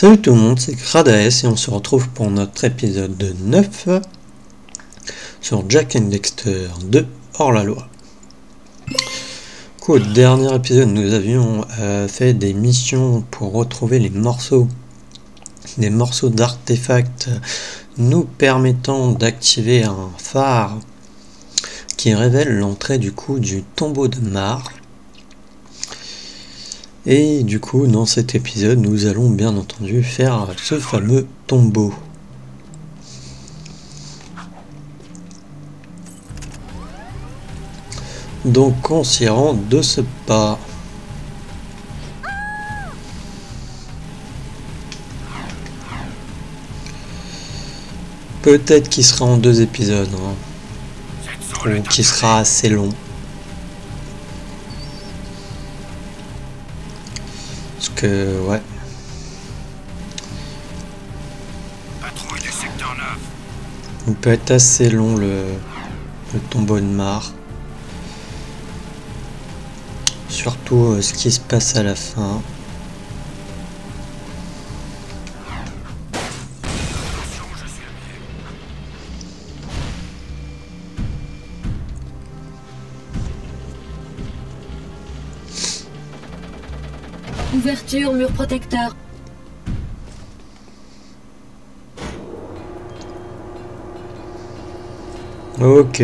Salut tout le monde, c'est Kradaes et on se retrouve pour notre épisode 9 sur Jak and Daxter 2 hors-la-loi. Au dernier épisode, nous avions fait des missions pour retrouver des morceaux d'artefacts nous permettant d'activer un phare qui révèle l'entrée du tombeau de Mar. Et du coup, dans cet épisode, nous allons bien entendu faire ce fameux tombeau. Donc on s'y rend de ce pas. Peut-être qu'il sera en 2 épisodes, ou qu'il sera assez long. Parce que, ouais. Patrouille du secteur 9. Il peut être assez long le tombeau de Mar. Surtout ce qui se passe à la fin. Ouverture, mur protecteur. Ok.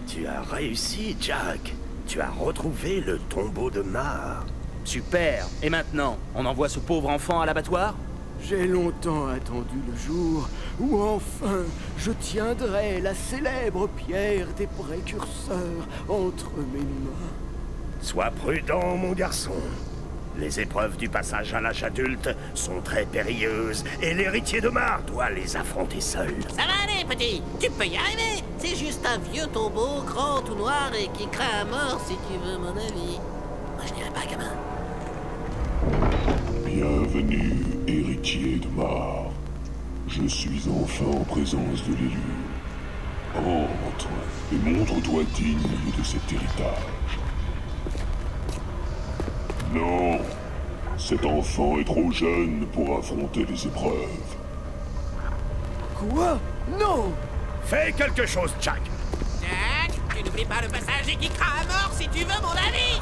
Tu as réussi, Jack. Tu as retrouvé le tombeau de Mar. Super. Et maintenant, on envoie ce pauvre enfant à l'abattoir? J'ai longtemps attendu le jour où enfin je tiendrai la célèbre pierre des précurseurs entre mes mains. Sois prudent, mon garçon. Les épreuves du passage à l'âge adulte sont très périlleuses et l'héritier de Mar doit les affronter seul. Ça va aller, petit. Tu peux y arriver. C'est juste un vieux tombeau, grand tout noir et qui craint à mort, si tu veux mon avis. Moi, je dirais pas, gamin. Bienvenue, héritier de Mar. Je suis enfin en présence de l'élu. Entre et montre-toi digne de cet héritage. Non, cet enfant est trop jeune pour affronter les épreuves. Quoi? Non! Fais quelque chose, Jack. Jack, tu n'oublies pas le passage qui craint à mort, si tu veux mon avis.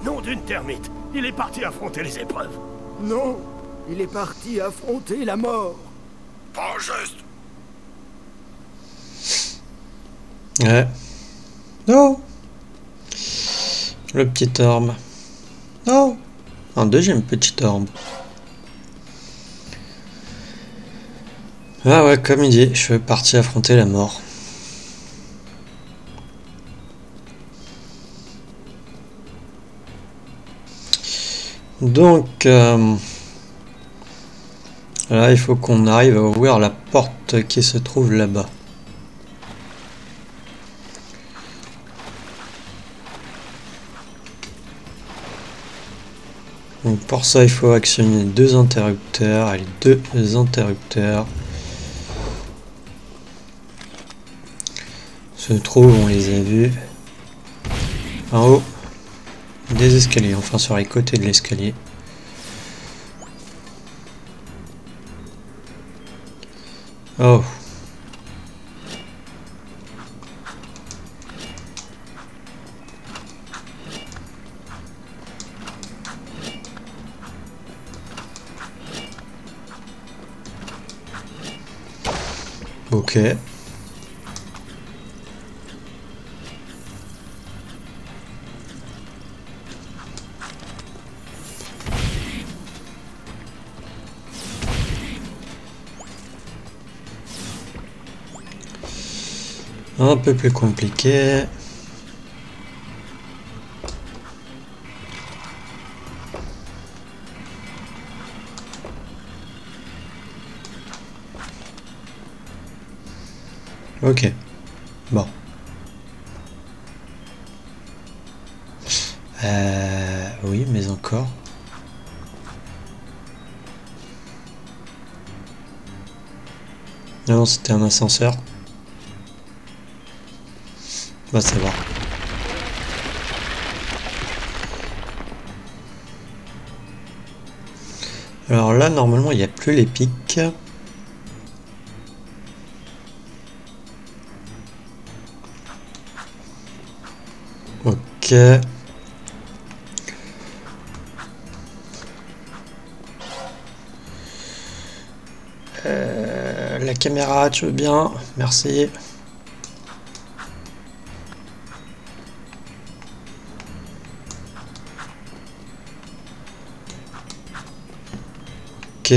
Nom d'une termite. Il est parti affronter les épreuves. Non! Il est parti affronter la mort. Pas juste. Ouais. Non. Le petit orbe. Non. Un deuxième petit orbe. Ah ouais, comme il dit, je suis parti affronter la mort. Donc, là, il faut qu'on arrive à ouvrir la porte qui se trouve là-bas. Donc pour ça, il faut actionner 2 interrupteurs. Et les 2 interrupteurs se trouvent, on les a vus, en haut des escaliers, enfin sur les côtés de l'escalier. Oh. Ok. Un peu plus compliqué. Ok. Bon. Oui, mais encore. Non, c'était un ascenseur. Bah ça va. Alors là, normalement, il n'y a plus les pics. Ok. La caméra, tu veux bien? Merci. Ok.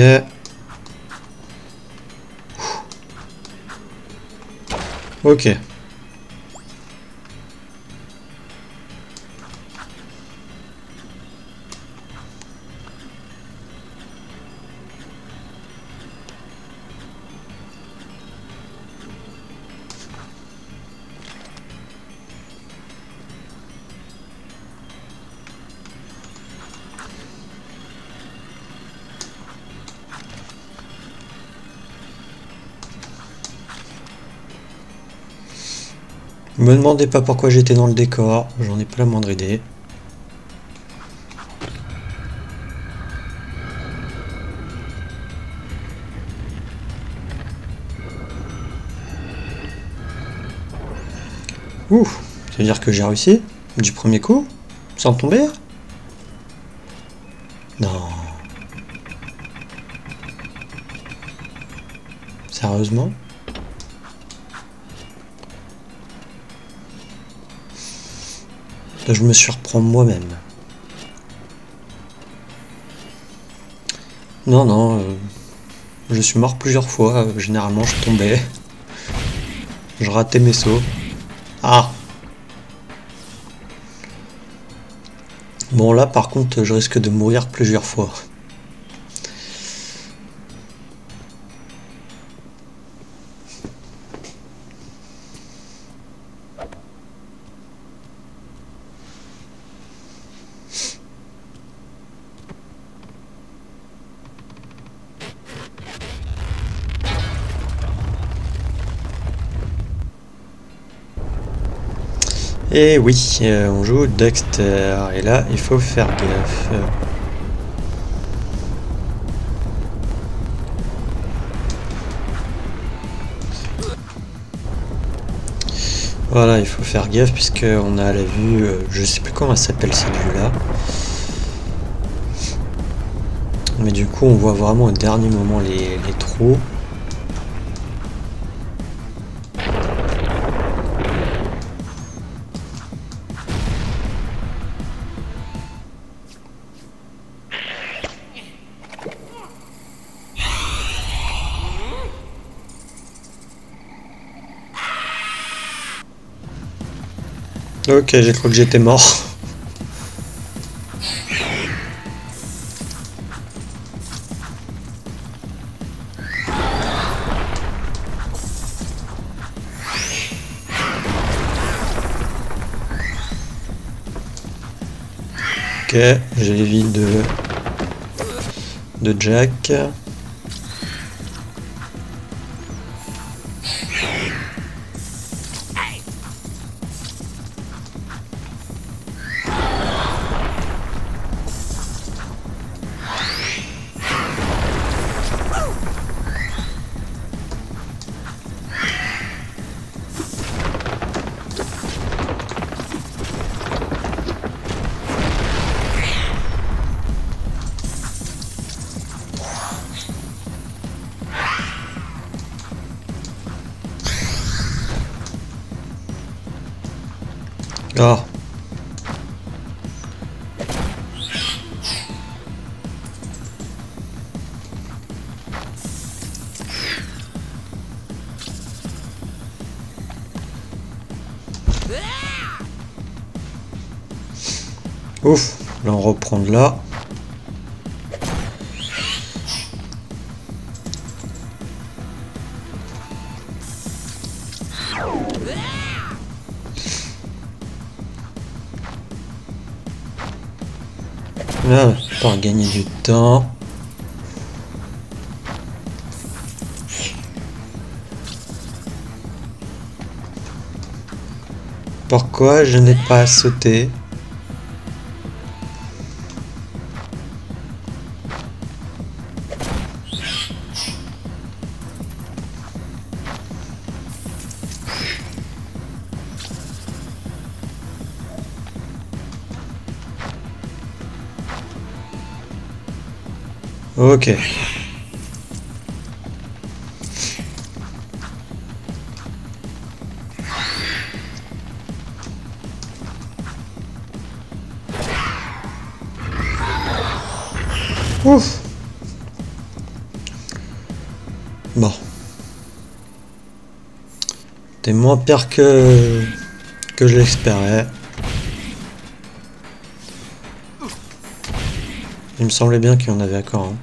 Ok. Me demandez pas pourquoi j'étais dans le décor, j'en ai pas la moindre idée. Ouh, ça veut dire que j'ai réussi du premier coup, sans tomber? Non. Sérieusement? Là, je me surprends moi-même. Non, non, je suis mort plusieurs fois, généralement je tombais. Je ratais mes sauts. Ah! Bon là par contre je risque de mourir plusieurs fois. Et oui, on joue Dexter, et là il faut faire gaffe. Voilà, il faut faire gaffe puisque on a la vue, je sais plus comment elle s'appelle cette vue-là. Mais du coup on voit vraiment au dernier moment les trous. Ok, j'ai cru que j'étais mort. Ok, j'ai les vies de Jack. Ah. Ouf, là on reprend de là. Là, pour gagner du temps. Pourquoi je n'ai pas sauté? Ok. Ouf. Bon. T'es moins pire que je l'espérais. Il me semblait bien qu'il y en avait encore un.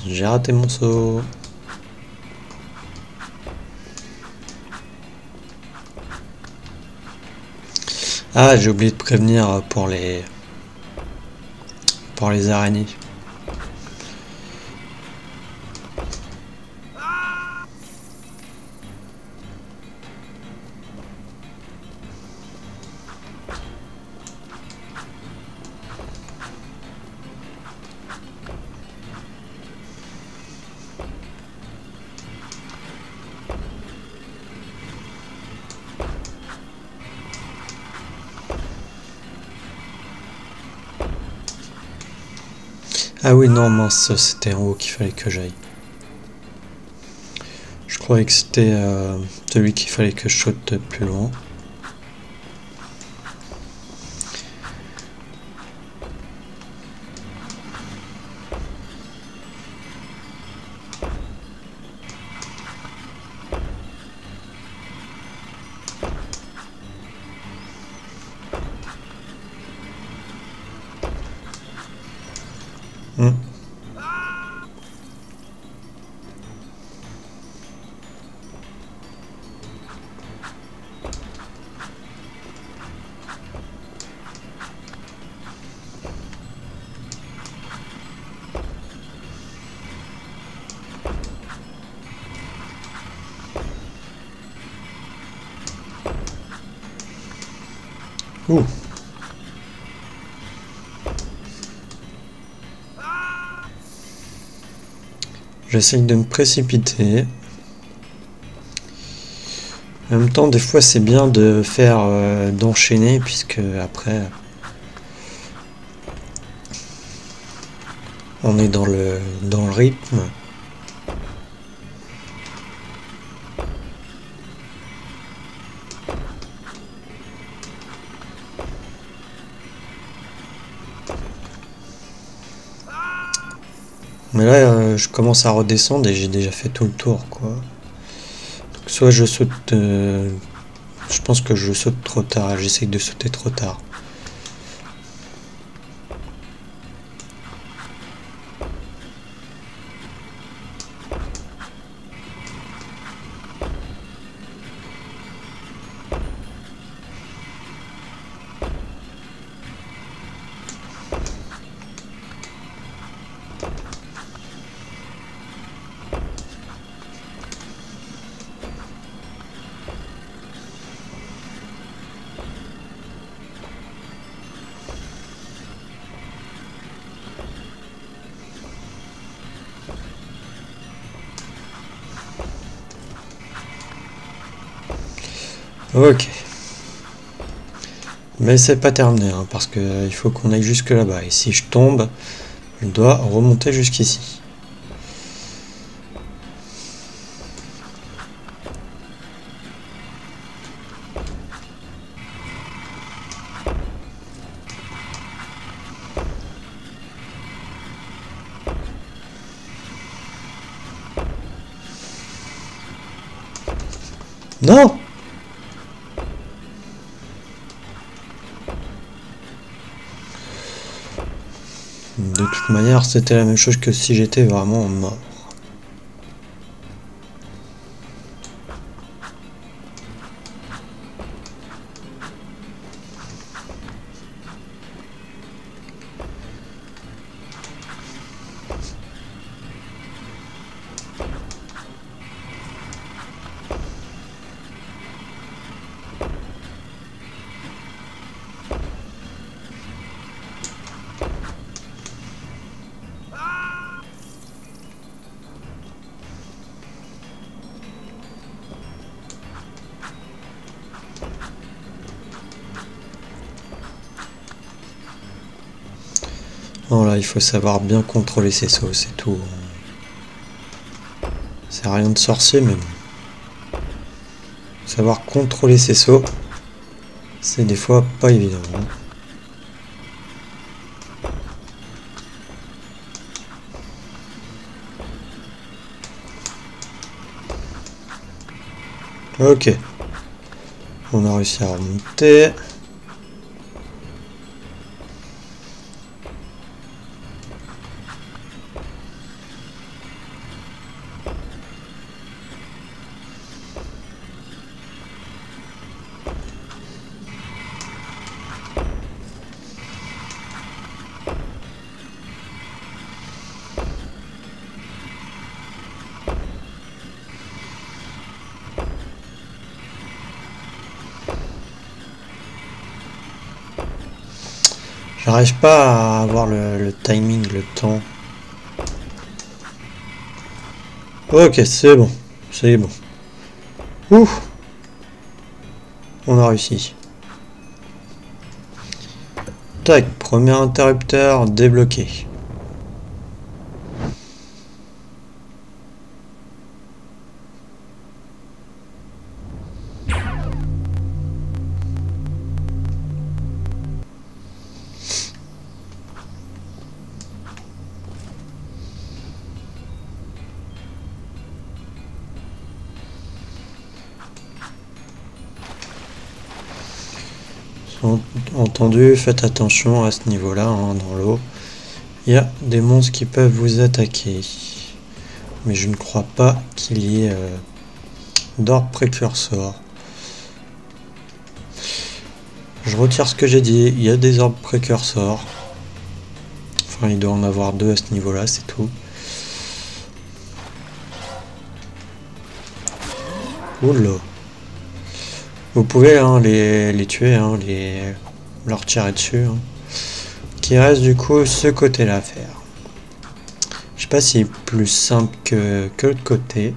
J'ai raté mon saut. Ah, j'ai oublié de prévenir pour les araignées. Ah oui, non, mince, c'était en haut qu'il fallait que j'aille. Je croyais que c'était celui qu'il fallait que je saute plus loin. Ouh. J'essaye de me précipiter. En même temps, des fois, c'est bien de faire d'enchaîner, puisque après, on est dans le rythme. Mais là, je commence à redescendre et j'ai déjà fait tout le tour, quoi. Donc, soit je saute... je pense que je saute trop tard. J'essaye de sauter trop tard. Ok. Mais c'est pas terminé, hein, parce que il faut qu'on aille jusque là-bas. Et si je tombe, je dois remonter jusqu'ici. Non! De toute manière, c'était la même chose que si j'étais vraiment mort. Voilà, il faut savoir bien contrôler ses sauts, c'est tout. C'est rien de sorcier, mais bon. Savoir contrôler ses sauts, c'est des fois pas évident. Hein. Ok. On a réussi à remonter. J'arrive pas à avoir le timing, le temps. Ok, c'est bon. C'est bon. Ouh! On a réussi. Tac, premier interrupteur débloqué. Entendu, faites attention à ce niveau-là, hein, dans l'eau. Il y a des monstres qui peuvent vous attaquer. Mais je ne crois pas qu'il y ait d'orbe précurseur. Je retire ce que j'ai dit, il y a des orbes précurseurs. Enfin, il doit en avoir 2 à ce niveau-là, c'est tout. Oula. Vous pouvez hein, les tuer, hein, leur tirer dessus. Hein. Qu'il reste du coup ce côté-là à faire. Je sais pas si c'est plus simple que l'autre côté.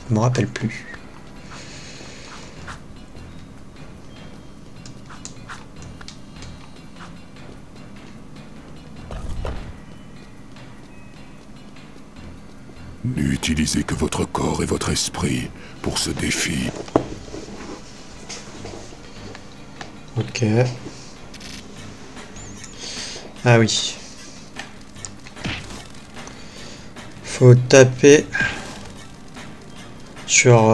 Je me rappelle plus. N'utilisez que votre corps et votre esprit pour ce défi. Ok. Ah oui. Faut taper sur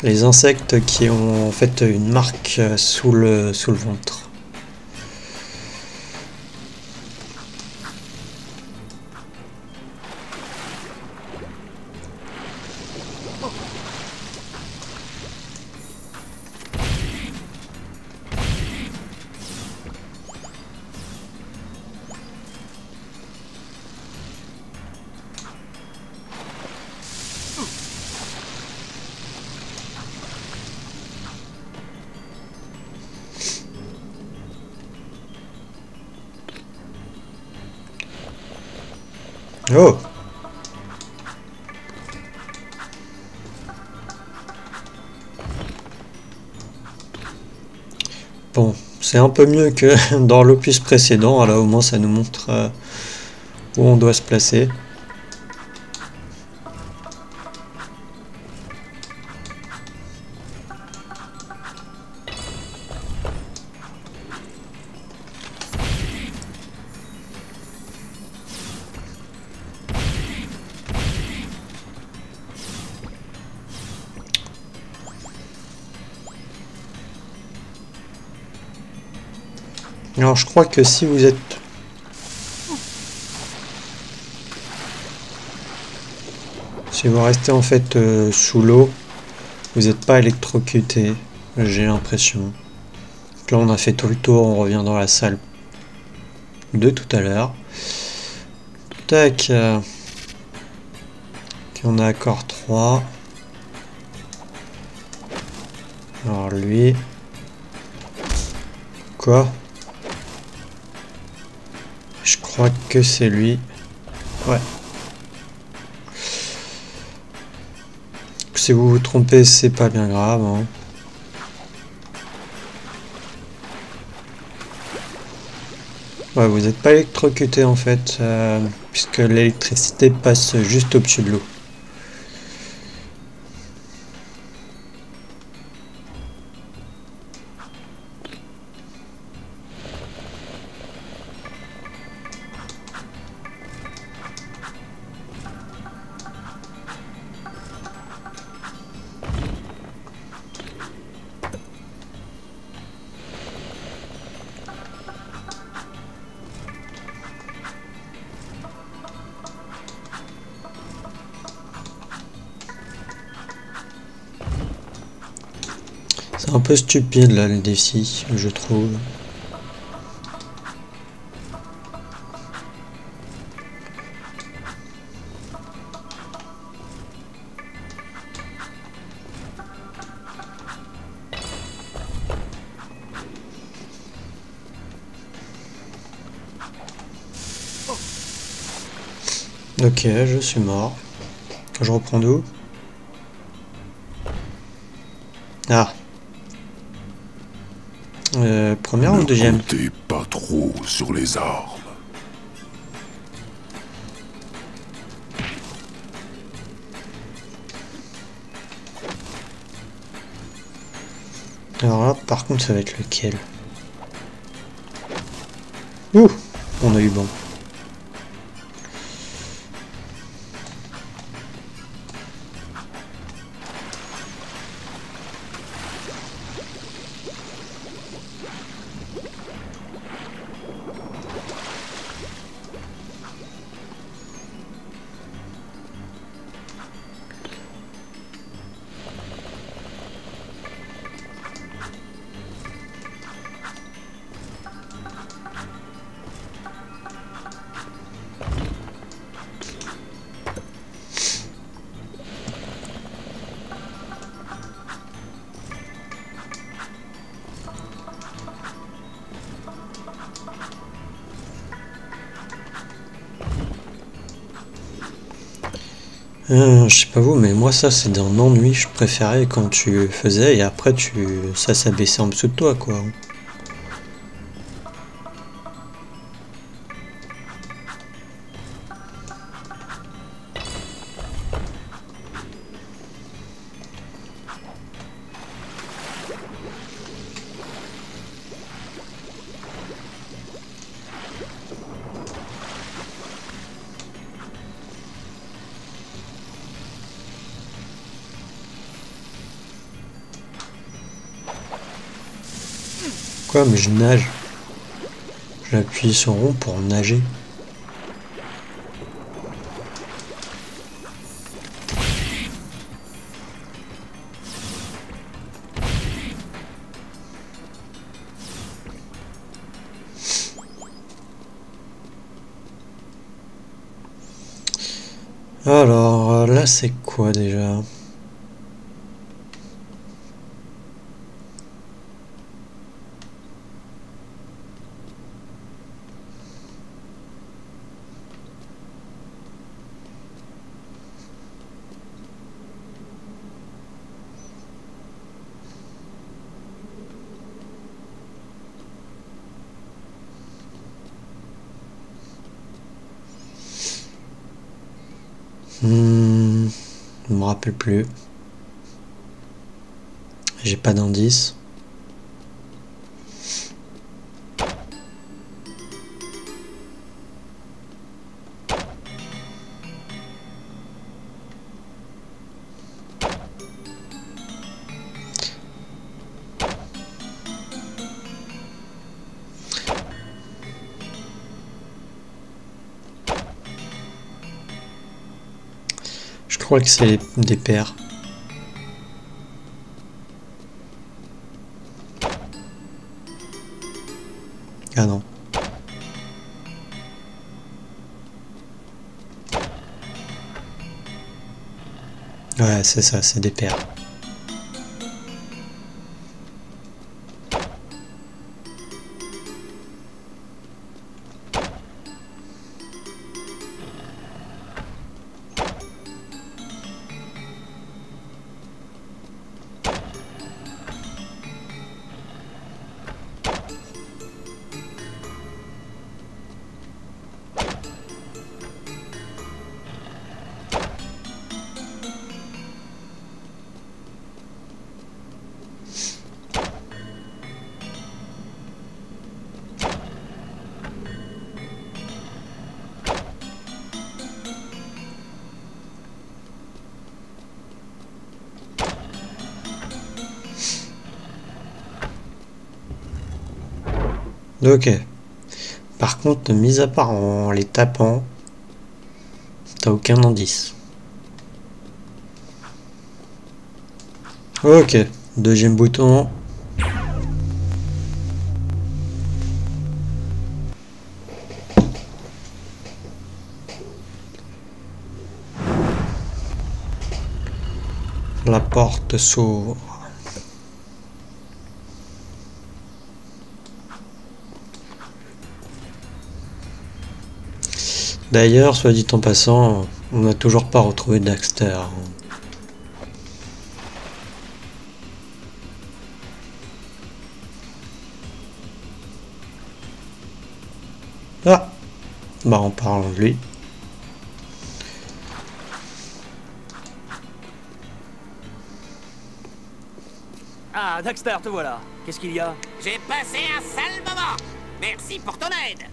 les insectes qui ont en fait une marque sous le ventre. Oh! Bon, c'est un peu mieux que dans l'opus précédent, là au moins ça nous montre où on doit se placer. Alors je crois que si vous êtes... Si vous restez en fait sous l'eau, vous n'êtes pas électrocuté, j'ai l'impression. Donc là on a fait tout le tour, on revient dans la salle de tout à l'heure. Tac. On a encore 3. Alors lui... Quoi? Je crois que c'est lui. Ouais. Si vous vous trompez, c'est pas bien grave. Hein. Ouais, vous n'êtes pas électrocuté en fait, puisque l'électricité passe juste au-dessus de l'eau. C'est un peu stupide là le défi, je trouve. Ok, je suis mort. Je reprends d'où? Ah. Première ou deuxième? Ne comptez pas trop sur les armes. Alors là, par contre, ça va être lequel? Ouh, on a eu bon. Je sais pas vous, mais moi ça c'est d'un ennui, je préférais quand tu faisais et après ça s'abaissait en dessous de toi quoi. Quoi, mais je nage. J'appuie sur rond pour nager. Alors, là c'est quoi déjà? Je me rappelle plus. J'ai pas d'indice. crois que c'est des paires. Ah non. Ouais, c'est ça, c'est des paires. Ok. Par contre, mis à part en les tapant, t'as aucun indice. Ok. Deuxième bouton. La porte s'ouvre. D'ailleurs, soit dit en passant, on n'a toujours pas retrouvé Daxter. Ah, bah en parlant de lui. Ah, Daxter, te voilà. Qu'est-ce qu'il y a? J'ai passé un sale moment. Merci pour ton aide.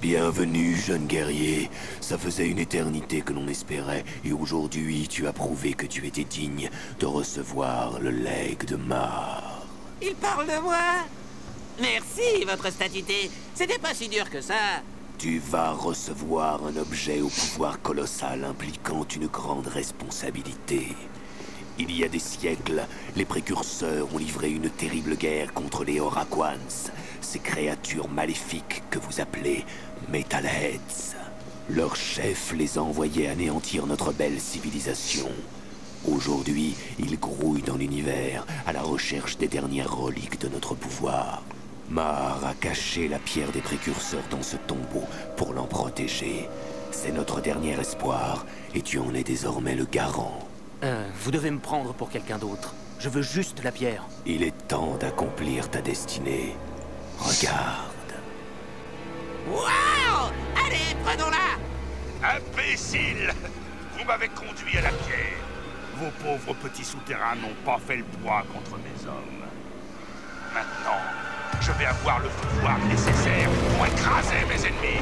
Bienvenue, jeune guerrier. Ça faisait une éternité que l'on espérait, et aujourd'hui tu as prouvé que tu étais digne de recevoir le legs de Mar. Il parle de moi? Merci, votre statité. C'était pas si dur que ça. Tu vas recevoir un objet au pouvoir colossal impliquant une grande responsabilité. Il y a des siècles, les précurseurs ont livré une terrible guerre contre les Oraquans, ces créatures maléfiques que vous appelez Metalheads. Leur chef les a envoyés anéantir notre belle civilisation. Aujourd'hui, ils grouillent dans l'univers à la recherche des dernières reliques de notre pouvoir. Mar a caché la pierre des précurseurs dans ce tombeau pour l'en protéger. C'est notre dernier espoir, et tu en es désormais le garant. Vous devez me prendre pour quelqu'un d'autre. Je veux juste la pierre. Il est temps d'accomplir ta destinée. Regarde. Waouh! Allez, prenons-la! Imbécile! Vous m'avez conduit à la pierre. Vos pauvres petits souterrains n'ont pas fait le poids contre mes hommes. Maintenant, je vais avoir le pouvoir nécessaire pour écraser mes ennemis.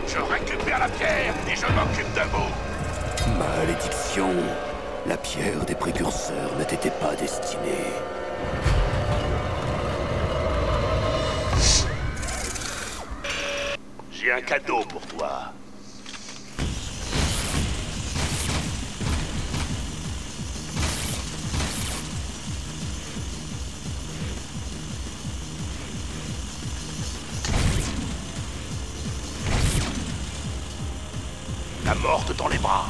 Je récupère la pierre et je m'occupe de vous. Malédiction! La pierre des précurseurs ne t'était pas destinée. J'ai un cadeau pour toi. La morte dans les bras.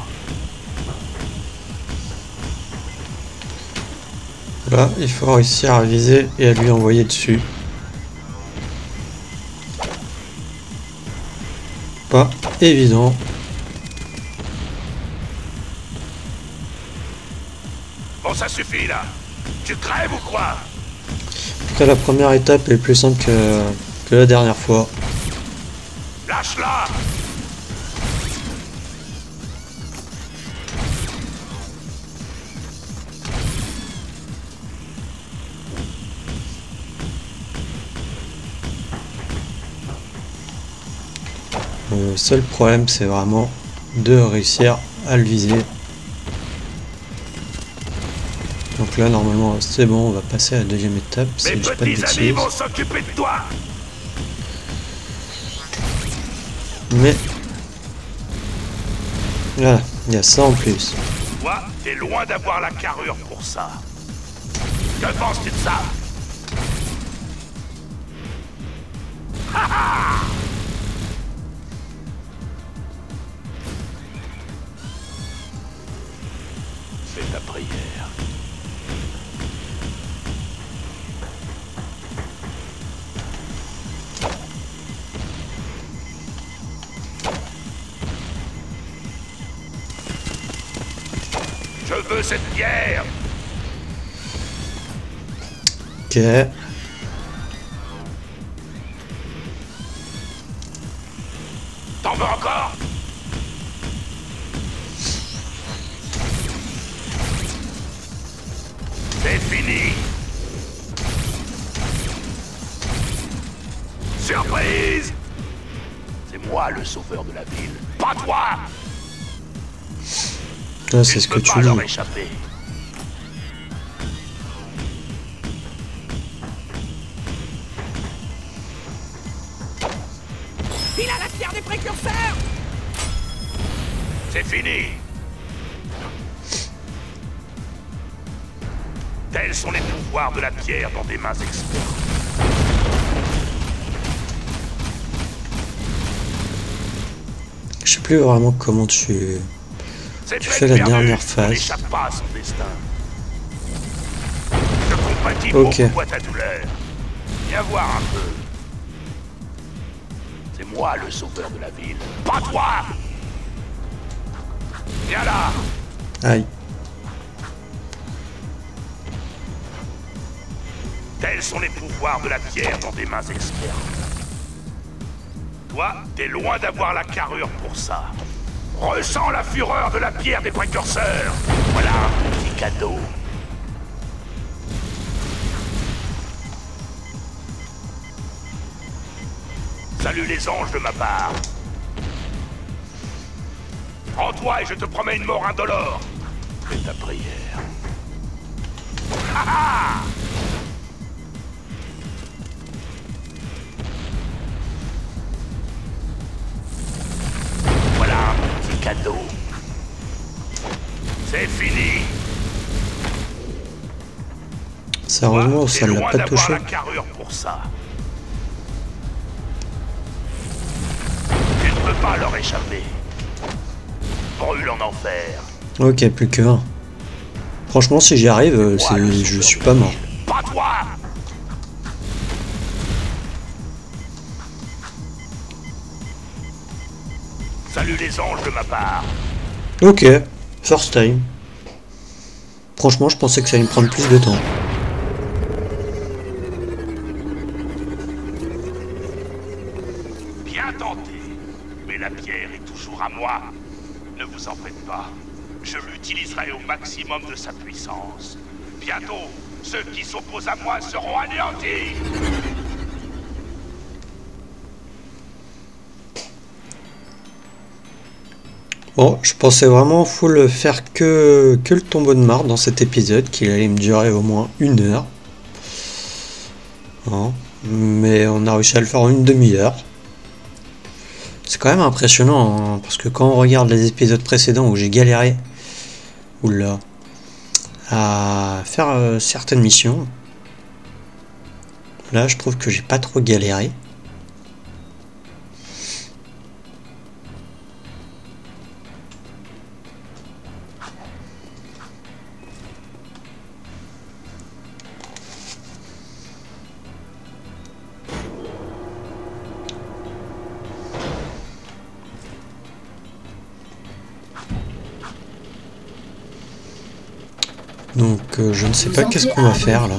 Là, il faut réussir à viser et à lui envoyer dessus. Pas évident. Bon, ça suffit là. Tu crèves ou quoi? En tout cas, la première étape est plus simple que la dernière fois. Lâche-la! Le seul problème, c'est vraiment de réussir à le viser. Donc là, normalement, c'est bon, on va passer à la deuxième étape. Si Mes je dis pas de petits amis bêtises. vont s'occuper de toi. Mais voilà, il y a ça en plus. Toi, t'es loin d'avoir la carrure pour ça. Que penses-tu de ça? Ha ha! Fais ta prière. Je veux cette pierre. Ok. T'en veux encore? C'est fini. Surprise! C'est moi le sauveur de la ville, pas toi! Ah, c'est ce que tu dis. leur échapper. Il a la pierre des précurseurs! C'est fini. Tels sont les pouvoirs de la pierre dans des mains expertes. Je sais plus vraiment comment tu fais la dernière phase. N'échappe pas à son destin. Je compatis beaucoup ta douleur. Viens voir un peu. C'est moi le sauveur de la ville, pas toi. Viens là. Aïe. Tels sont les pouvoirs de la pierre dans des mains expertes. Toi, t'es loin d'avoir la carrure pour ça. Ressens la fureur de la pierre des précurseurs. Voilà un petit cadeau. Salut les anges de ma part. Rends-toi et je te promets une mort indolore. Fais ta prière. Ha ha! Voilà un petit cadeau. C'est fini. Sérieusement, ça l'a pas touché. La carrure pour ça. Tu ne peux pas leur échapper. Brûle en enfer. Ok, plus qu'un. Franchement, si j'y arrive, je suis pas mort. Pas toi. Salut les anges de ma part. Ok, first time. Franchement, je pensais que ça allait me prendre plus de temps. Bien tenté, mais la pierre est toujours à moi. Ne vous en faites pas. Je l'utiliserai au maximum de sa puissance. Bientôt, ceux qui s'opposent à moi seront anéantis. Bon, je pensais vraiment full faire que le tombeau de Mars dans cet épisode, qu'il allait me durer au moins 1 heure. Hein, mais on a réussi à le faire en une demi-heure. C'est quand même impressionnant, hein, parce que quand on regarde les épisodes précédents où j'ai galéré oula, à faire certaines missions, là je trouve que j'ai pas trop galéré. Donc je ne sais pas qu'est-ce qu'on va faire là.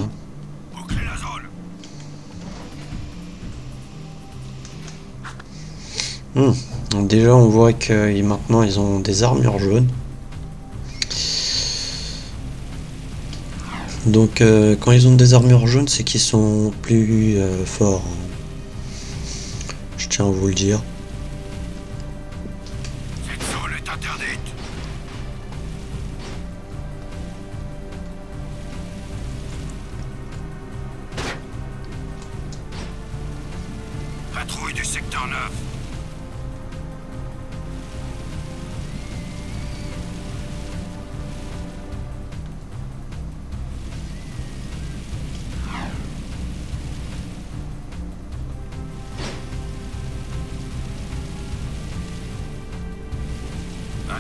Donc déjà on voit que maintenant ils ont des armures jaunes. Donc quand ils ont des armures jaunes, c'est qu'ils sont plus forts. Je tiens à vous le dire. Cette zone est interdite. Patrouille du secteur 9.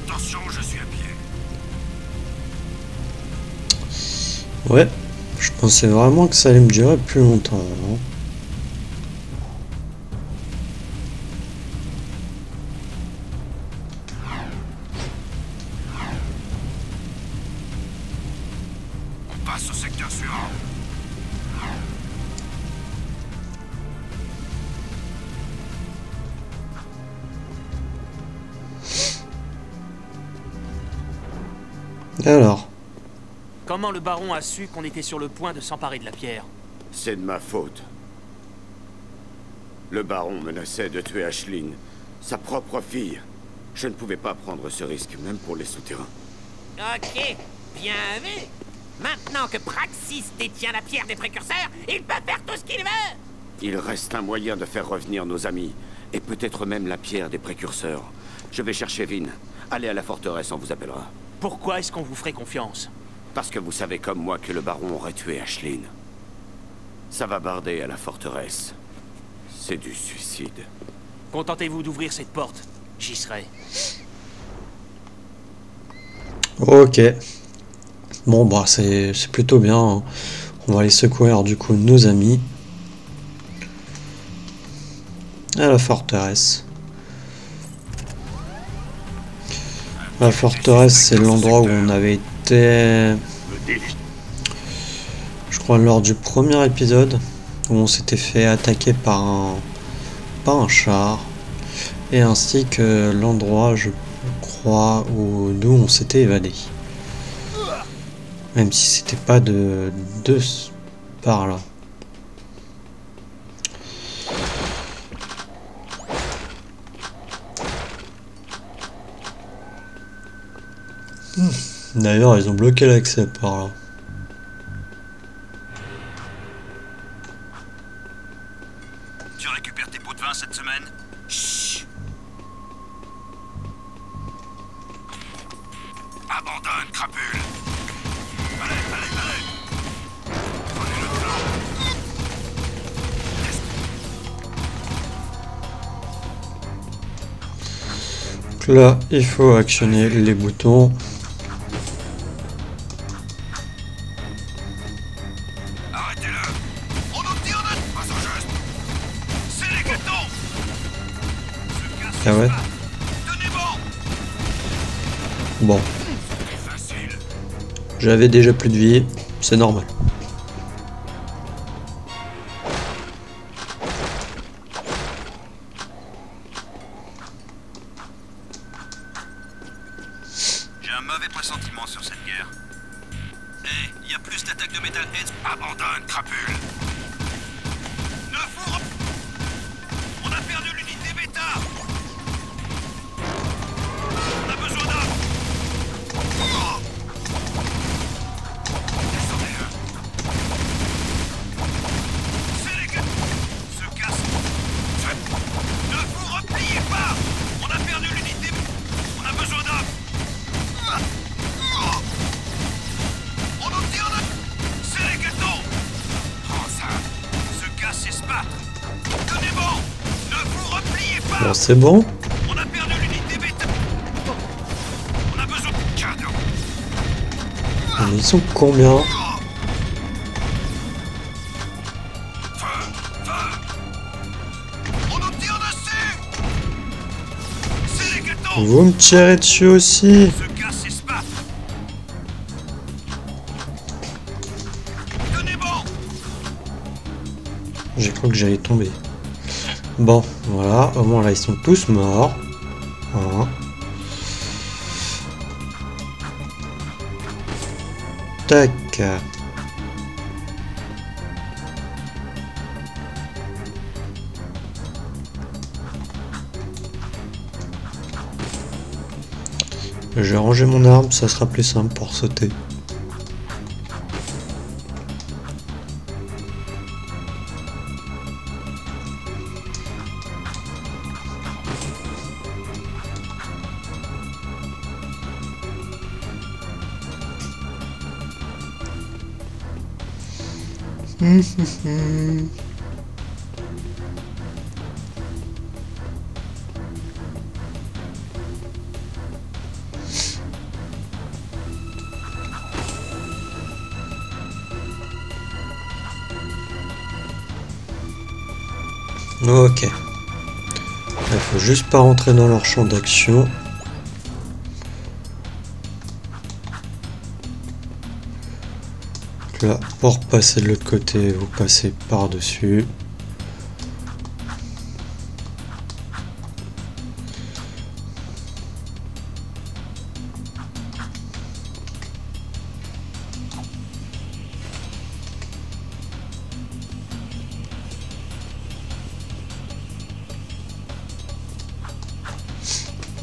Attention, je suis à pied. Ouais, je pensais vraiment que ça allait me durer plus longtemps. Hein. On passe au secteur suivant. Alors, Comment le baron a su qu'on était sur le point de s'emparer de la pierre? C'est de ma faute. Le baron menaçait de tuer Aisling, sa propre fille. Je ne pouvais pas prendre ce risque, même pour les souterrains. Ok, bien vu. Maintenant que Praxis détient la pierre des précurseurs, il peut faire tout ce qu'il veut. Il reste un moyen de faire revenir nos amis, et peut-être même la pierre des précurseurs. Je vais chercher Vin. Allez à la forteresse, on vous appellera. Pourquoi est-ce qu'on vous ferait confiance? Parce que vous savez comme moi que le baron aurait tué Aisling. Ça va barder à la forteresse. C'est du suicide. Contentez-vous d'ouvrir cette porte. J'y serai. ok. Bon, bah, c'est plutôt bien. Hein. On va aller secourir du coup nos amis. À la forteresse. La forteresse, c'est l'endroit où on avait été, je crois, lors du premier épisode, où on s'était fait attaquer par un char, et ainsi que l'endroit, je crois, d'où on s'était évadé. Même si c'était pas de par là. D'ailleurs, ils ont bloqué l'accès par là. Tu récupères tes pots de vin cette semaine? Chut. Abandonne, crapule. Allez, allez, allez. Prenez le plan. Donc là, il faut actionner les boutons. Ah ouais. Bon. J'avais déjà plus de vie, c'est normal. J'ai un mauvais pressentiment sur cette guerre. Hé, il y a plus d'attaques de Metalheads. Abandonne, crapule. Ne fourre. On a perdu l'unité bêta. On a besoin d'armes. Descendez-le. C'est les gars. Se casse. Ne vous repliez pas. On a perdu l'unité. On a besoin d'armes. On nous tire de... C'est les gâteaux. Prends ça. Se casse et se battre. Tenez bon. Ne vous repliez pas. Bon, c'est bon. On a perdu l'unité bêta. On a besoin de cadeaux. Ils sont combien? Feu. On nous tire dessus. C'est les gâteaux. Vous me tirez dessus aussi? Se casse et se battre. Tenez bon. J'ai cru que j'allais tomber. Bon, voilà, au moins là ils sont tous morts. Voilà. Tac. Je vais ranger mon arme, ça sera plus simple pour sauter. Ok. Il faut juste pas rentrer dans leur champ d'action. Là, pour passer de l'autre côté, vous passez par-dessus.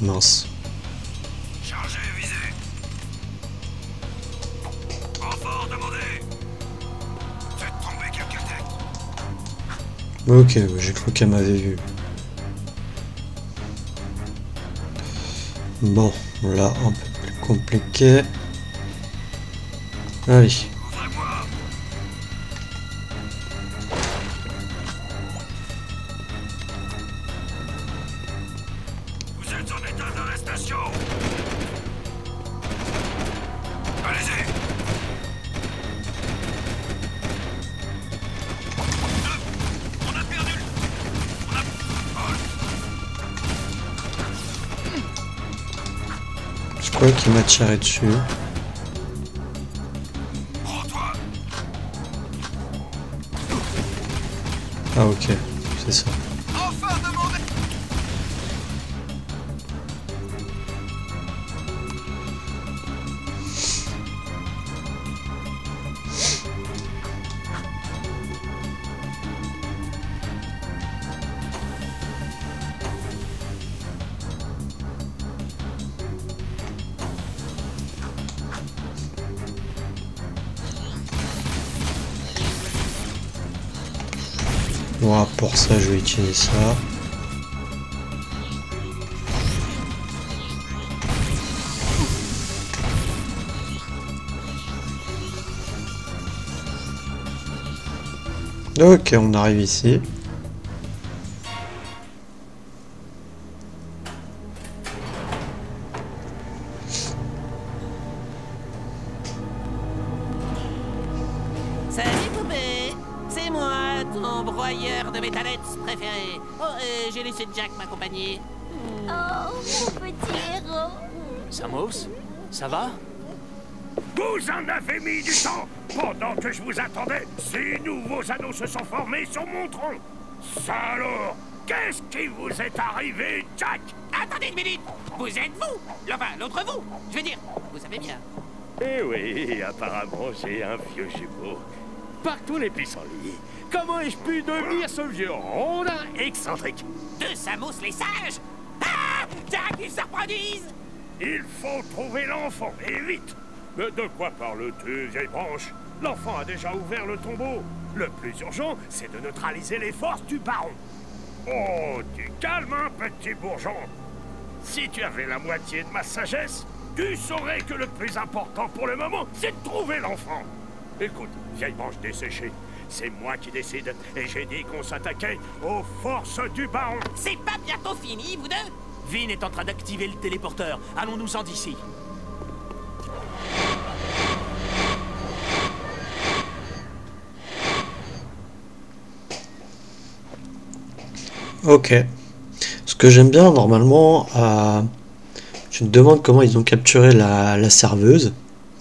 Mince. Chargé, visé. Renfort demandé. Faites tomber quelques têtes. Ok, j'ai cru qu'elle m'avait vu. Bon, là, un peu plus compliqué. Allez. Ouvrez-moi. Vous êtes en état d'arrestation. Allez-y. On a perdu. On a... Je crois qu'il m'a tiré dessus. Prends-toi. Ah ok, c'est ça. Enfin demandé. Voilà, pour ça, je vais utiliser ça. Ok, on arrive ici. Salut poupée, c'est moi, ton broyeur de métallettes préféré. Oh, j'ai laissé Jack m'accompagner. Oh, mon petit héros. Samos, ça va? Vous en avez mis du temps. Pendant que je vous attendais, 6 nouveaux anneaux se sont formés sur mon tronc. Ça alors, qu'est-ce qui vous est arrivé, Jack? Attendez une minute. Vous êtes vous? Enfin, l'autre vous. Je veux dire, vous savez bien. Eh oui, apparemment j'ai un vieux jumeau. Partout les pissenlits. Comment ai-je pu devenir ce vieux rondin excentrique? Deux Samos les sages. Ah, Jack, ils se reproduisent. Il faut trouver l'enfant, et vite. Mais de quoi parles-tu, vieille branche? L'enfant a déjà ouvert le tombeau. Le plus urgent, c'est de neutraliser les forces du baron. Oh, tu calmes, hein, petit bourgeon. Si tu avais la moitié de ma sagesse, tu saurais que le plus important pour le moment, c'est de trouver l'enfant. Écoute, vieille branche desséchée, c'est moi qui décide, et j'ai dit qu'on s'attaquait aux forces du baron. C'est pas bientôt fini, vous deux? Vin est en train d'activer le téléporteur. Allons-nous-en d'ici. Ok. Ce que j'aime bien, normalement, tu te demandes comment ils ont capturé la serveuse.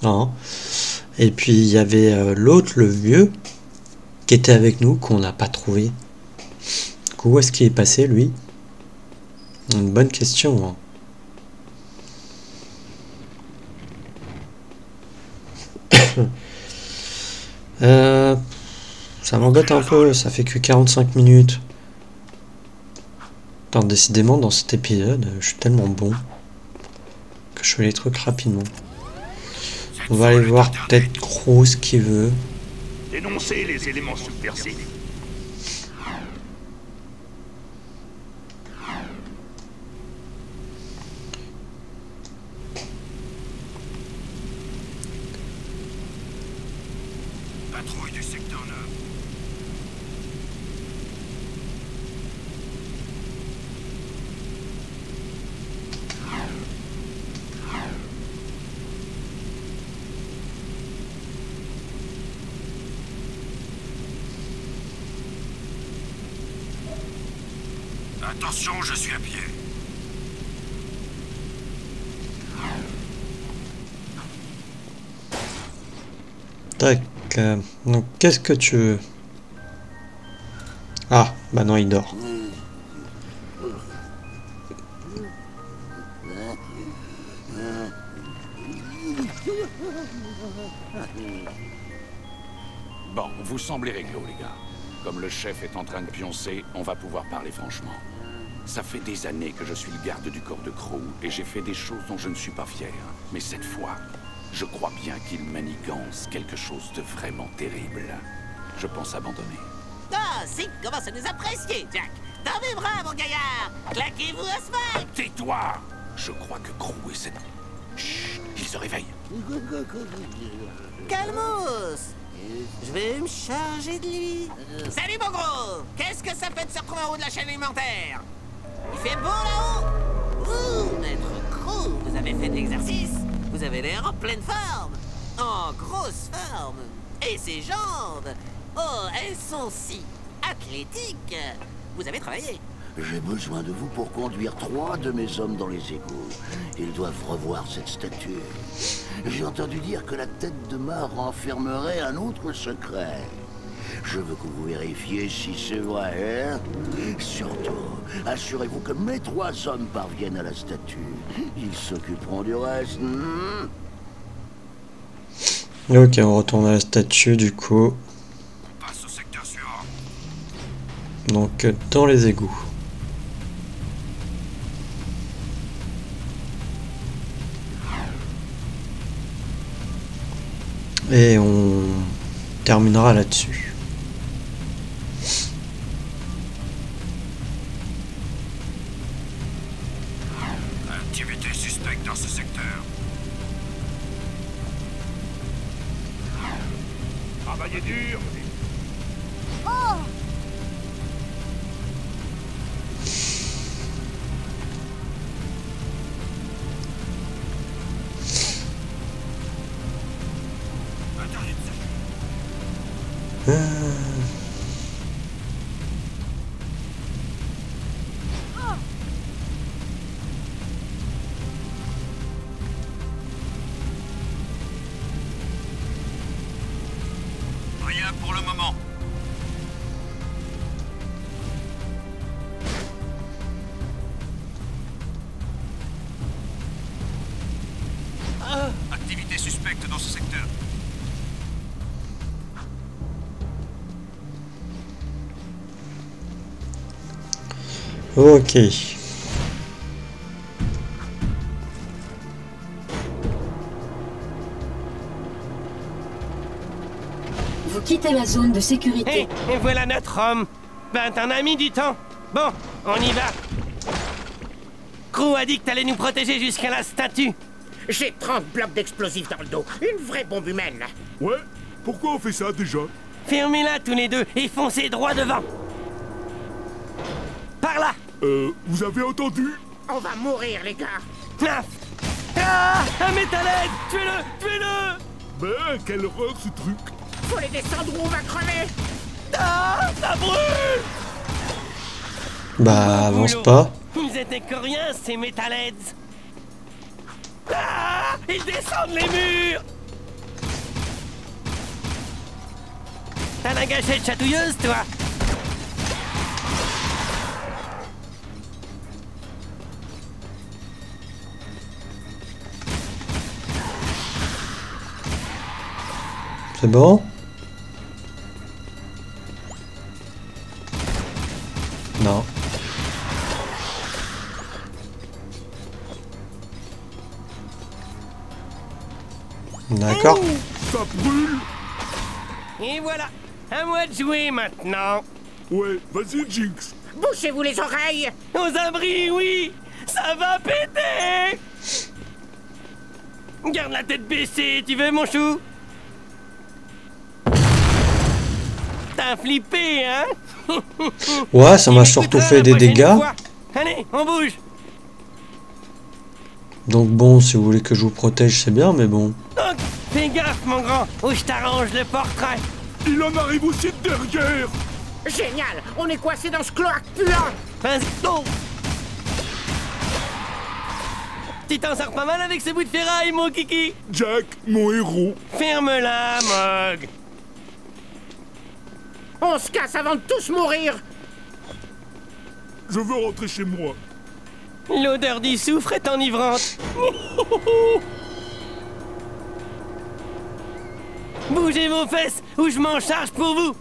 Hein. Et puis, il y avait l'autre, le vieux, qui était avec nous, qu'on n'a pas trouvé. Du coup, où est-ce qu'il est passé, lui? Une bonne question. Hein. Ça m'embête un peu, ça fait que 45 minutes. Alors, décidément, dans cet épisode, je suis tellement bon que je fais les trucs rapidement. On va aller voir peut-être Cruz qui veut. Dénoncer les éléments subversifs. Patrouille du secteur 9. Attention, je suis à pied. Tac. Donc, qu'est-ce que tu veux? Ah, bah non, il dort. Bon, vous semblez réglo, les gars. Comme le chef est en train de pioncer, on va pouvoir parler franchement. Ça fait des années que je suis le garde du corps de Crew, et j'ai fait des choses dont je ne suis pas fier. Mais cette fois, je crois bien qu'il manigance quelque chose de vraiment terrible. Je pense abandonner. Ah, si, commence à nous apprécier, Jack. Dans mes bras, mon gaillard. Claquez-vous à Smite. Tais-toi! Je crois que Crew et cette... Chut, il se réveille. Calmos. Je vais me charger de lui. Salut, mon gros. Qu'est-ce que ça fait de se retrouver en haut de la chaîne alimentaire? Il fait beau là-haut? Ouh, maître Crew, vous avez fait de l'exercice? Vous avez l'air en pleine forme. En grosse forme. Et ses jambes. Oh, elles sont si athlétiques. Vous avez travaillé. J'ai besoin de vous pour conduire 3 de mes hommes dans les égouts. Ils doivent revoir cette statue. J'ai entendu dire que la tête de mort renfermerait un autre secret. Je veux que vous vérifiez si c'est vrai, hein? Surtout, assurez-vous que mes 3 hommes parviennent à la statue. Ils s'occuperont du reste. Ok, on retourne à la statue du coup. On passe au secteur suivant. Donc, dans les égouts. Et on terminera là-dessus. Activité suspecte dans ce secteur. Travaillez dur. Rien pour le moment. Activité suspecte dans ce secteur. Ok. Vous quittez la zone de sécurité. Et voilà notre homme. Ben, t'en as mis du temps. Bon, on y va. Crew a dit que t'allais nous protéger jusqu'à la statue. J'ai 30 blocs d'explosifs dans le dos. Une vraie bombe humaine. Ouais? Pourquoi on fait ça déjà? Fermez-la tous les deux et foncez droit devant. Par là. Vous avez entendu? On va mourir, les gars. Ah, un métalède. Tuez-le, tuez-le. Ben, quelle horreur ce truc! Faut les descendre ou on va crever. Ah, ça brûle. Bah, avance pas. Ils étaient coréens, ces métalheads. Ah, ils descendent les murs. T'as la gâchette chatouilleuse, toi? C'est bon? Non. D'accord. Ça brûle! Et voilà, à moi de jouer maintenant. Ouais, vas-y, Jinx! Bouchez-vous les oreilles. Aux abris, oui. Ça va péter. Garde la tête baissée, tu veux, mon chou? T'as flippé, hein? Ouais, ça m'a surtout fait des dégâts. Allez, on bouge. Donc bon, si vous voulez que je vous protège, c'est bien, mais bon. Donc, fais gaffe, mon grand, ou je t'arrange le portrait. Il en arrive aussi de derrière! Génial. On est coincé dans ce cloaque puant. Vas-y. Oh. Tu t'en sors pas mal avec ce bout de ferraille, mon kiki. Jack, mon héros. Ferme-la, Mog. On se casse avant de tous mourir. Je veux rentrer chez moi. L'odeur du soufre est enivrante. Bougez vos fesses ou je m'en charge pour vous.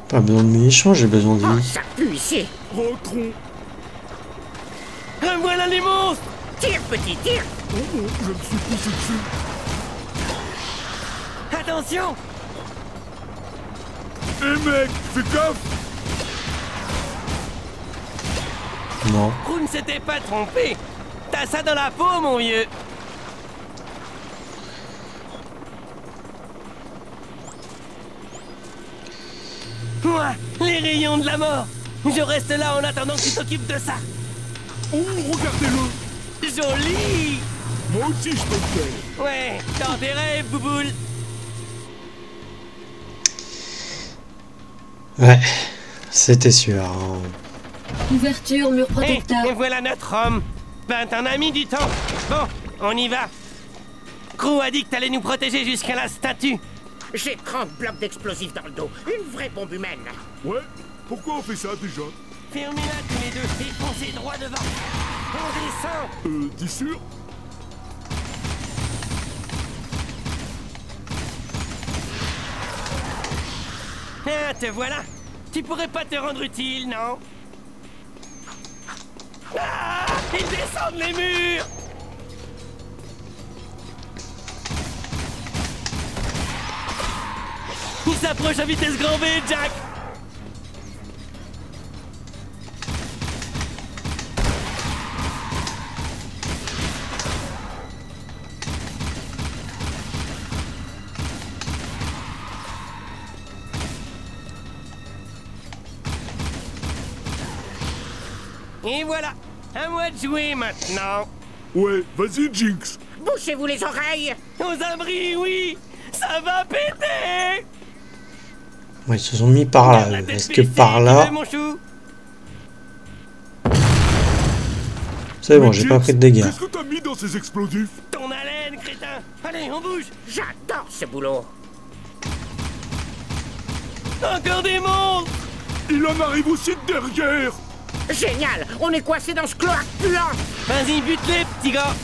Pas besoin de munitions, j'ai besoin de Oh, vie. ça pue ici. Rentrons. Voilà les monstres. Tire, petit, tire. Oh, oh, je me suis poussé dessus. Attention. Hé mec, fais gaffe. Non. Vous ne s'était pas trompé. T'as ça dans la peau, mon vieux. Moi, les rayons de la mort. Je reste là en attendant que tu t'occupes de ça. Oh, regardez-le. Joli. Moi aussi, je peux le faire. Ouais, dans tes rêves, bouboule. Ouais, c'était sûr. Hein. Ouverture, mur protecteur. Et voilà notre homme. Ben, t'en as mis du temps. Bon, on y va. Crew a dit que t'allais nous protéger jusqu'à la statue. J'ai 30 blocs d'explosifs dans le dos. Une vraie bombe humaine. Ouais, pourquoi on fait ça déjà? Fermez-la tous les deux et foncez droit devant. On descend. T'es sûr? Ah, te voilà. Tu pourrais pas te rendre utile, non? Ah, ils descendent les murs. Il s'approche à vitesse grand V, Jack. Et voilà, à moi de jouer maintenant. Ouais, vas-y Jinx. Bouchez-vous les oreilles. Aux abris, oui. Ça va péter. Ouais, ils se sont mis par là. Est-ce que par là... C'est bon, j'ai pas pris de dégâts. Qu'est-ce que t'as mis dans ces explosifs? Ton haleine, crétin. Allez, on bouge. J'adore ce boulot. Encore des monstres. Il en arrive aussi de derrière. Génial. On est coincé dans ce cloaque puant. Vas-y, bute-les, petit gars.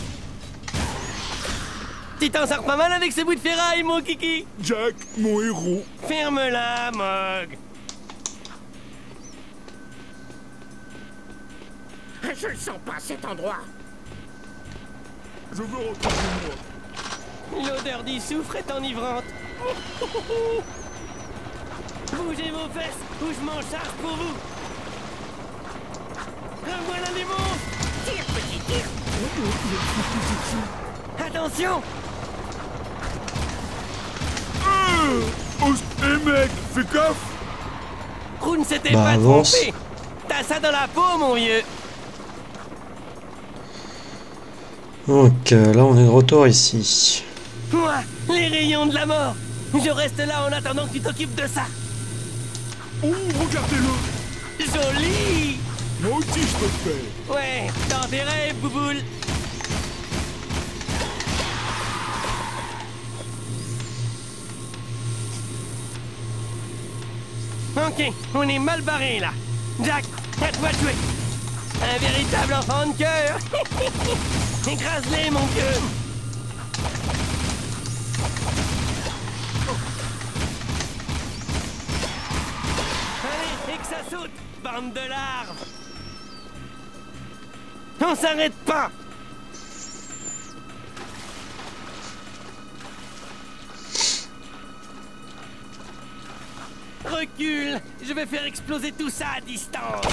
Tu t'en sors pas mal avec ce bout de ferraille, mon kiki. Jack, mon héros. Ferme-la, Mog. Je le sens pas, cet endroit. Je veux rentrer chez moi. L'odeur du soufre est enivrante. Bougez vos fesses ou je m'en charge pour vous. Voilà les monstres. Tire, petit, tire. Attention. Hé mec, fais gaffe. Crew ne s'était Bah, pas avance. trompé. T'as ça dans la peau, mon vieux. Donc là, on est de retour ici. Moi, les rayons de la mort. Je reste là en attendant que tu t'occupes de ça. Oh, regardez-le. Joli. Moi aussi, je peux le faire. Ouais, dans tes rêves, bouboule. Ok, on est mal barré là. Jack, à toi de jouer. Un véritable enfant de cœur. Écrase-les, mon vieux. Allez, et que ça saute, bande de larves. On s'arrête pas. Recule, je vais faire exploser tout ça à distance.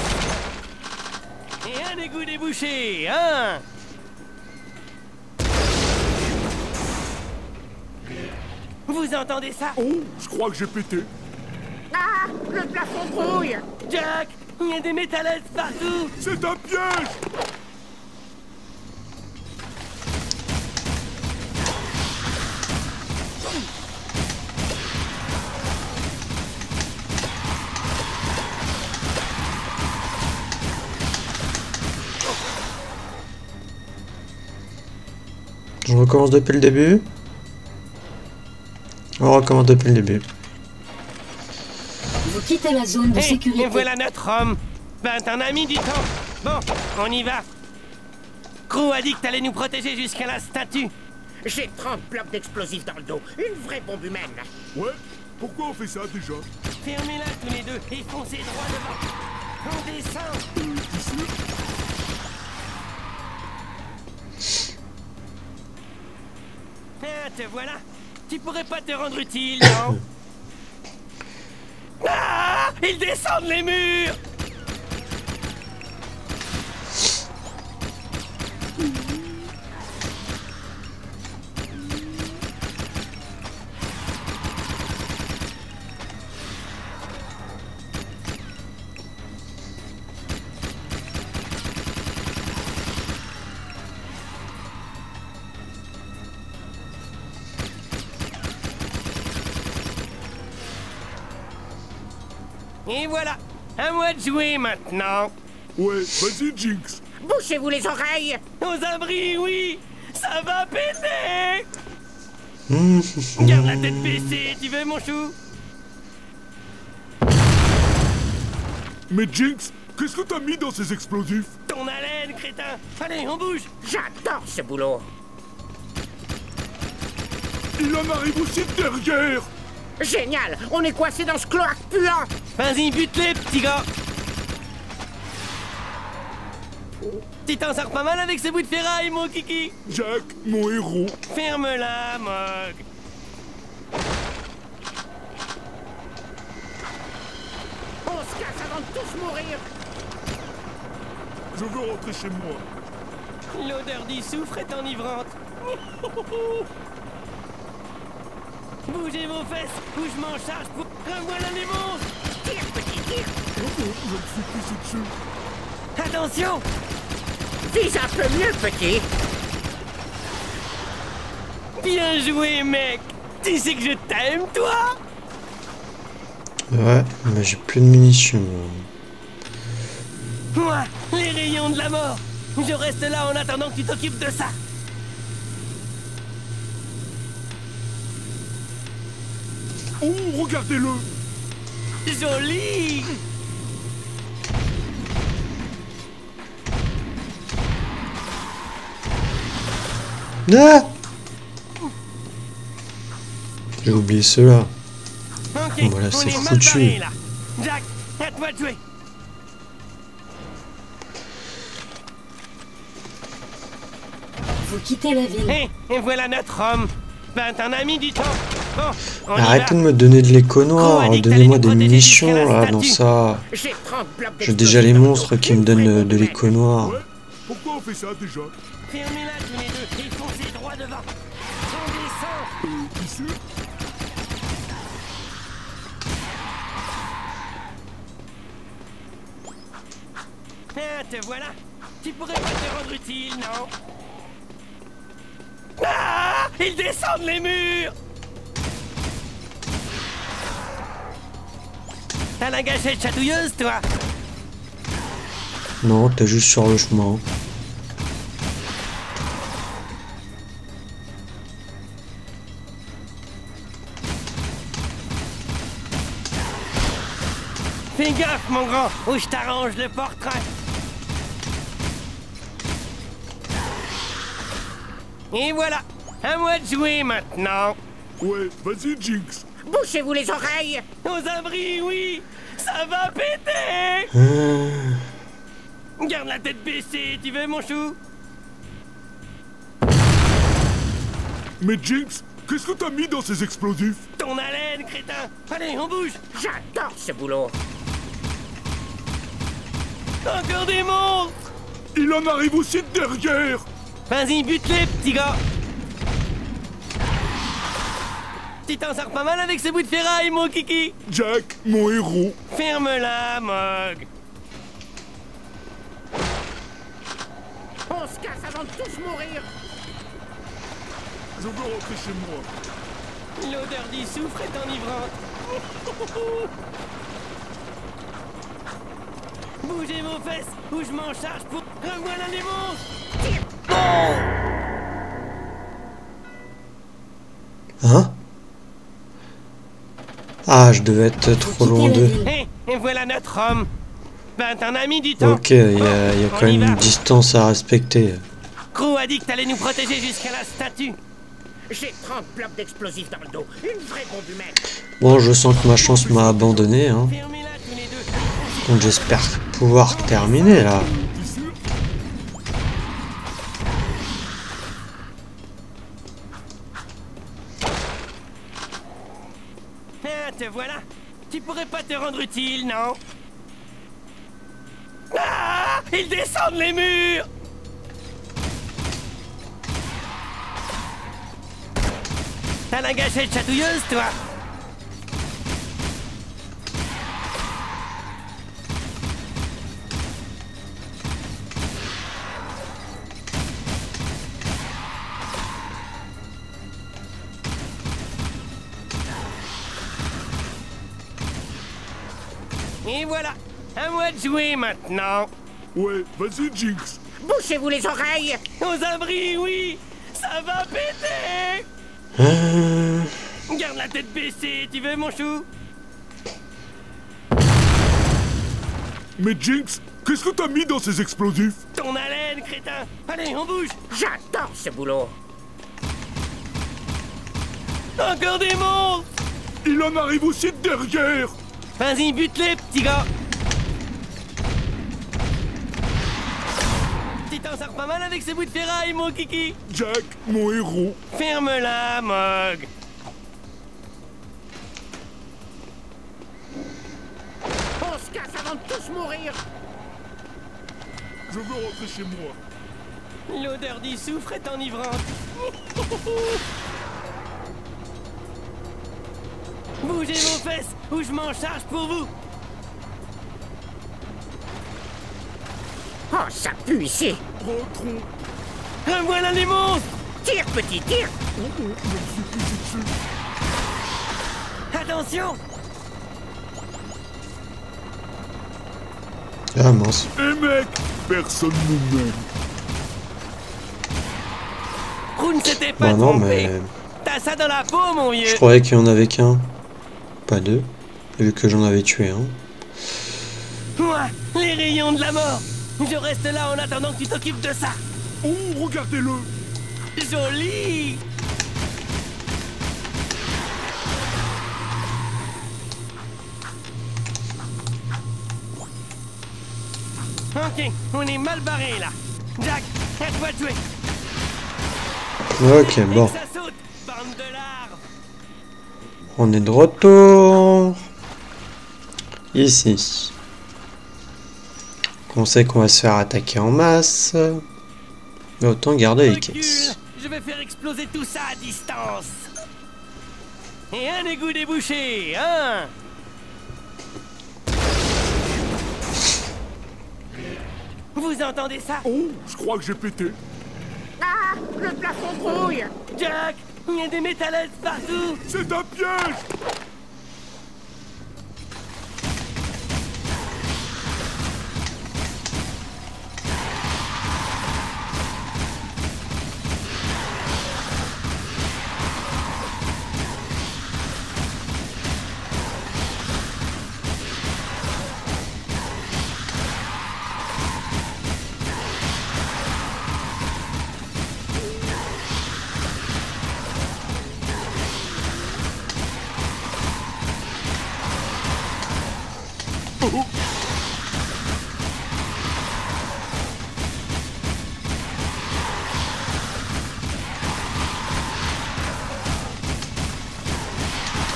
Et un égout débouché, hein? Vous entendez ça? Oh, je crois que j'ai pété. Ah, le plafond grouille. Jack, il y a des métallettes partout. C'est un piège. Je recommence depuis le début. On recommence depuis le début. Vous quittez la zone de sécurité. Et voilà notre homme. Ben, un ami du temps. Bon, on y va. Crew a dit que t'allais nous protéger jusqu'à la statue. J'ai 30 blocs d'explosifs dans le dos. Une vraie bombe humaine. Ouais, pourquoi on fait ça déjà? Fermez-la tous les deux et foncez droit devant. On descend. T'es sûr? Ah, te voilà. Tu pourrais pas te rendre utile, non? Ah! Ils descendent les murs! Et voilà, à moi de jouer maintenant. Ouais, vas-y Jinx. Bouchez-vous les oreilles. Aux abris, oui. Ça va péter. Garde la tête baissée, tu veux mon chou? Mais Jinx, qu'est-ce que t'as mis dans ces explosifs? Ton haleine, crétin. Allez, on bouge. J'adore ce boulot. Il en arrive aussi derrière. Génial. On est coincé dans ce cloaque puant. Vas-y, bute-les, petit gars. Tu t'en sors pas mal avec ce bout de ferraille, mon kiki. Jack, mon héros. Ferme-la, Mog. On se casse avant de tous mourir. Je veux rentrer chez moi. L'odeur du soufre est enivrante. Bougez vos fesses ou je m'en charge pour... Voilà les monstres. Tire, petit, tire. Je me suis pissé dessus. Attention. Vise un peu mieux, petit. Bien joué, mec. Tu sais que je t'aime, toi. Ouais, mais j'ai plus de munitions. Moi, les rayons de la mort. Je reste là en attendant que tu t'occupes de ça. Oh, regardez-le. Joli. Ah, j'ai oublié ceux-là. Ok, Voilà, on c'est est mal foutu. barré, là. Jack, à toi de jouer. Vous quittez la ville. Et voilà notre homme. Ben, un ami du temps. Bon, on y Arrêtez va. de me donner de l'écho noir, Crew a dit que donnez-moi t'allais des nous protéger munitions jusqu'à la là, dans statue. ça. J'ai 30 blocs J'ai déjà les d'explosifs dans le monstres dos. qui me Une vraie donnent bombe de humaine. l'écho noir. Ouais, pourquoi on fait ça déjà? Fermez-la tous les deux et foncez droit devant. On descend. T'es sûr? Ah, te voilà. Tu pourrais pas te rendre utile, non? Ah! Ils descendent les murs! T'as la gâchette chatouilleuse, toi? Non, t'es juste sur le chemin. Fais gaffe, mon grand, ou je t'arrange le portrait. Et voilà, à moi de jouer maintenant. Ouais, vas-y Jinx. Bouchez-vous les oreilles. Aux abris, oui, ça va péter. Garde la tête baissée, tu veux, mon chou? Mais Jinx, qu'est-ce que t'as mis dans ces explosifs? Ton haleine, crétin. Allez, on bouge. J'adore ce boulot. Encore des monstres. Il en arrive aussi derrière. Vas-y, bute-les, petit gars. Tu t'en sors pas mal avec ce bout de ferraille, mon kiki. Jack, mon héros. Ferme-la, Mog. On se casse avant de tous mourir. Je veux rentrer chez moi. L'odeur du soufre est enivrante. Bougez vos fesses ou je m'en charge pour... Voilà les monstres. Hein? Ah, je devais être trop loin d'eux. Et voilà notre homme. Ben, t'en as mis du temps. Ok, il y a quand même une distance à respecter. Crew a dit que t'allais nous protéger jusqu'à la statue. J'ai 30 blocs d'explosifs dans le dos. Une vraie bombe humaine. Bon, je sens que ma chance m'a abandonné, hein. Donc j'espère pouvoir terminer, là. Ah, te voilà. Tu pourrais pas te rendre utile, non? Ah! Ils descendent les murs! T'as la gâchette chatouilleuse, toi? Et voilà, à moi de jouer maintenant. Ouais, vas-y, Jinx. Bouchez-vous les oreilles. Aux abris, oui. Ça va péter. Garde la tête baissée, tu veux, mon chou? Mais Jinx, qu'est-ce que t'as mis dans ces explosifs? Ton haleine, crétin. Allez, on bouge. J'adore ce boulot. Encore des monstres. Il en arrive aussi de derrière. Vas-y, bute-les, petit gars. Tu t'en sors pas mal avec ces bouts de ferraille, mon kiki. Jack, mon héros. Ferme-la, Mog. On se casse avant de tous mourir. Je veux rentrer chez moi. L'odeur du soufre est enivrante. Bougez vos fesses ou je m'en charge pour vous. Oh, ça pue ici. Rentrons. Voilà les monstres. Tire, petit, tire. Attention. Ah mince. Eh mec, personne nous mène. Roux ne s'était pas Bah non, trompé. mais... T'as ça dans la peau, mon vieux. Je croyais qu'il y en avait qu'un. Pas deux. Vu que j'en avais tué un. Moi, les rayons de la mort. Je reste là en attendant que tu t'occupes de ça. Oh, regardez-le. Joli. Ok, on est mal barré là. Jack, à toi de jouer. Ok, bon. Ça saute, bande de larves. On est de retour. Ici. On sait qu'on va se faire attaquer en masse. Mais autant garder les caisses. Je vais faire exploser tout ça à distance. Et un égout débouché, hein? Vous entendez ça? Oh, je crois que j'ai pété. Ah, le plafond grouille. Jack, il y a des métallettes partout. C'est un piège.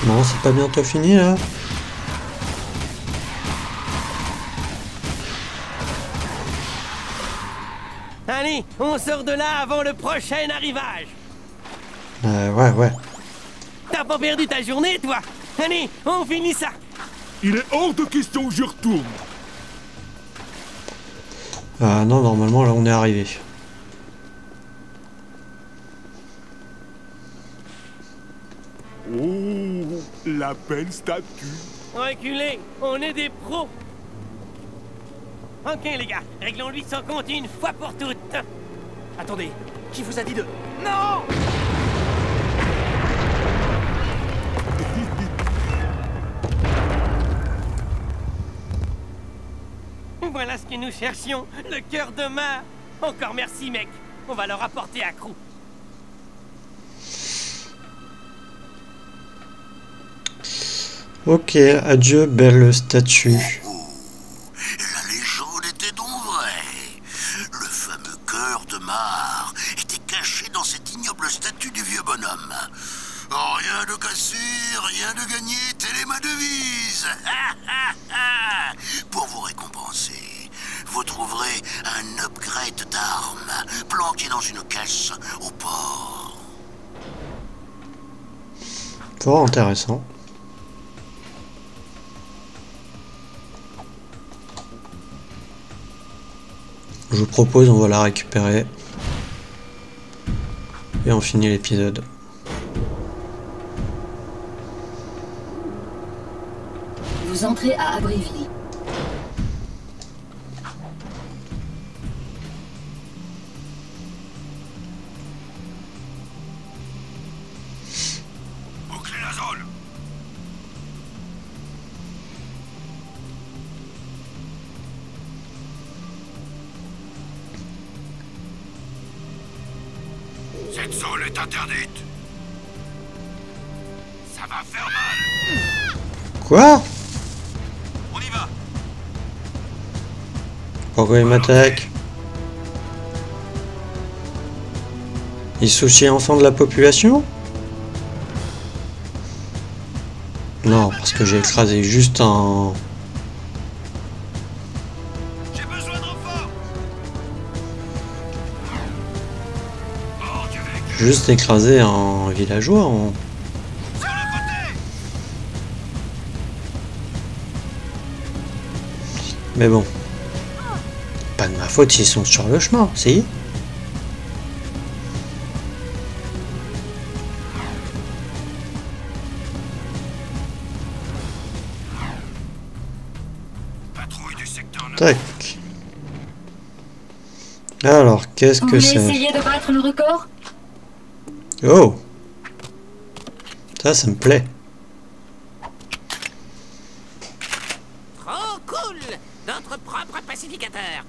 Non, c'est pas bientôt fini là. Allez, on sort de là avant le prochain arrivage. Ouais. T'as pas perdu ta journée, toi? Allez, on finit ça. Il est hors de question que j'y retourne. Ah non, normalement là on est arrivé. Oh, la belle statue. Reculez, on est des pros. Ok les gars, réglons-lui son compte une fois pour toutes. Attendez, qui vous a dit de... Non! ce que nous cherchions, le cœur de Mar. Encore merci, mec. On va le rapporter à Crew. Ok, adieu, belle statue. La légende était donc vraie. Le fameux cœur de Mar était caché dans cette ignoble statue du vieux bonhomme. Oh, rien de cassé, rien de gagné, telle est ma devise. Pour vous récompenser, vous trouverez un upgrade d'armes planqué dans une caisse au port. Fort intéressant. Je vous propose, on va la récupérer. Et on finit l'épisode. Vous entrez à Abbeville. Bouclez la zone. Cette zone est interdite. Ça va faire mal. Quoi? On y va. Pourquoi il m'attaque? Il soucie enfant de la population? Non, parce que j'ai écrasé juste un... J'ai besoin de renfort. Juste écrasé un villageois en... Mais bon. Pas de ma faute s'ils sont sur le chemin, si? Tac. Alors, qu'est-ce que c'est? Vous voulez essayer de battre le record? Oh! Ça me plaît. Trop cool! Notre propre pacificateur.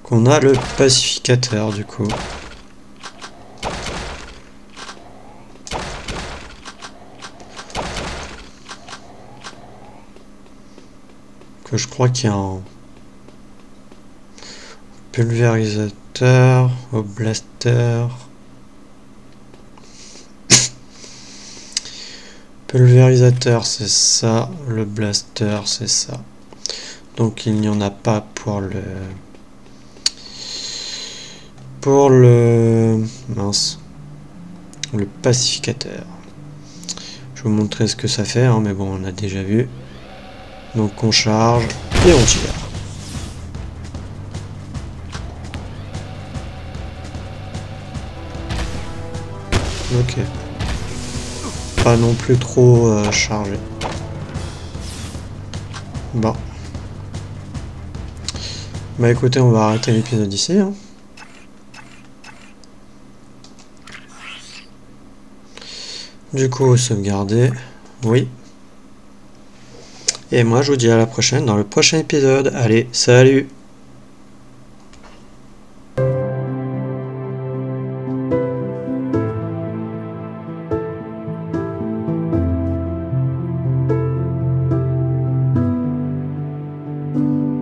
Qu'on a le pacificateur, du coup. Que je crois qu'il y a un pulvérisateur, au blaster. Pulvérisateur, c'est ça. Le blaster, c'est ça. Donc il n'y en a pas pour le... mince. Le pacificateur. Je vais vous montrer ce que ça fait, hein, mais bon, on a déjà vu. Donc on charge et on tire. Ok. Pas non plus trop chargé. Bon. Bah écoutez, on va arrêter l'épisode ici. Hein. Du coup, sauvegarder. Oui. Et moi, je vous dis à la prochaine dans le prochain épisode. Allez, salut! Thank you.